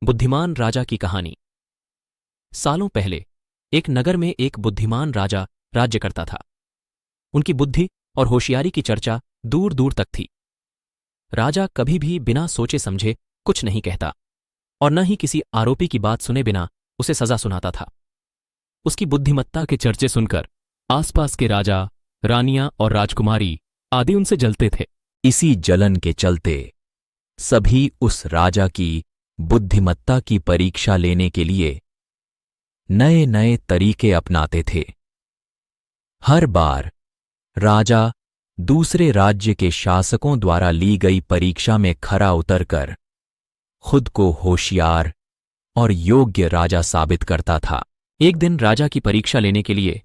बुद्धिमान राजा की कहानी। सालों पहले एक नगर में एक बुद्धिमान राजा राज्य करता था। उनकी बुद्धि और होशियारी की चर्चा दूर दूर तक थी। राजा कभी भी बिना सोचे समझे कुछ नहीं कहता और न ही किसी आरोपी की बात सुने बिना उसे सजा सुनाता था। उसकी बुद्धिमत्ता के चर्चे सुनकर आसपास के राजा, रानियां और राजकुमारी आदि उनसे जलते थे। इसी जलन के चलते सभी उस राजा की बुद्धिमत्ता की परीक्षा लेने के लिए नए नए तरीके अपनाते थे। हर बार राजा दूसरे राज्य के शासकों द्वारा ली गई परीक्षा में खरा उतरकर खुद को होशियार और योग्य राजा साबित करता था। एक दिन राजा की परीक्षा लेने के लिए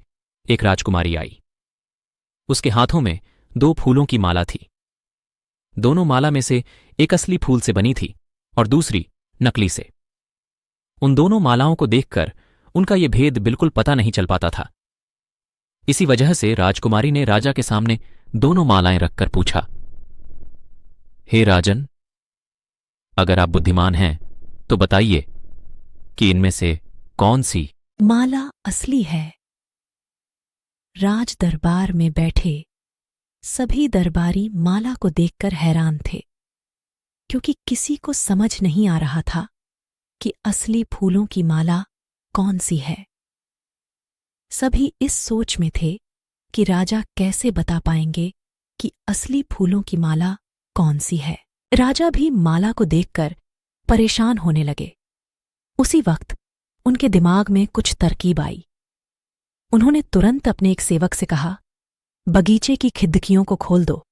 एक राजकुमारी आई। उसके हाथों में 2 फूलों की माला थी। दोनों माला में से एक असली फूल से बनी थी और दूसरी नकली से। उन दोनों मालाओं को देखकर उनका ये भेद बिल्कुल पता नहीं चल पाता था। इसी वजह से राजकुमारी ने राजा के सामने दोनों मालाएं रखकर पूछा, हे राजन, अगर आप बुद्धिमान हैं तो बताइए कि इनमें से कौन सी माला असली है। राज दरबार में बैठे सभी दरबारी माला को देखकर हैरान थे, क्योंकि किसी को समझ नहीं आ रहा था कि असली फूलों की माला कौन सी है। सभी इस सोच में थे कि राजा कैसे बता पाएंगे कि असली फूलों की माला कौन सी है। राजा भी माला को देखकर परेशान होने लगे। उसी वक्त उनके दिमाग में कुछ तरकीब आई। उन्होंने तुरंत अपने एक सेवक से कहा, बगीचे की खिड़कियों को खोल दो।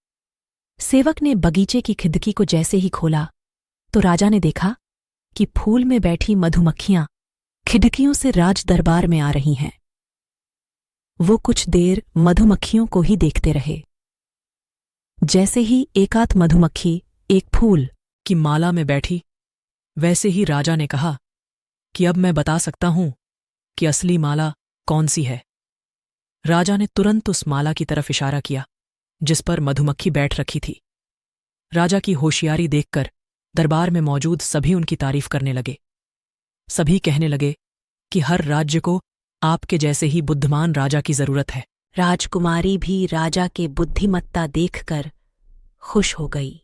सेवक ने बगीचे की खिड़की को जैसे ही खोला तो राजा ने देखा कि फूल में बैठी मधुमक्खियां खिड़कियों से राज दरबार में आ रही हैं। वो कुछ देर मधुमक्खियों को ही देखते रहे। जैसे ही एकाध मधुमक्खी एक फूल की माला में बैठी, वैसे ही राजा ने कहा कि अब मैं बता सकता हूं कि असली माला कौन सी है। राजा ने तुरंत उस माला की तरफ इशारा किया जिस पर मधुमक्खी बैठ रखी थी। राजा की होशियारी देखकर दरबार में मौजूद सभी उनकी तारीफ करने लगे। सभी कहने लगे कि हर राज्य को आपके जैसे ही बुद्धिमान राजा की जरूरत है। राजकुमारी भी राजा के बुद्धिमत्ता देखकर खुश हो गई।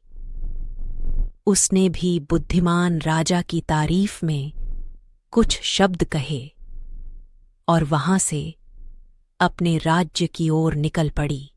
उसने भी बुद्धिमान राजा की तारीफ में कुछ शब्द कहे और वहां से अपने राज्य की ओर निकल पड़ी।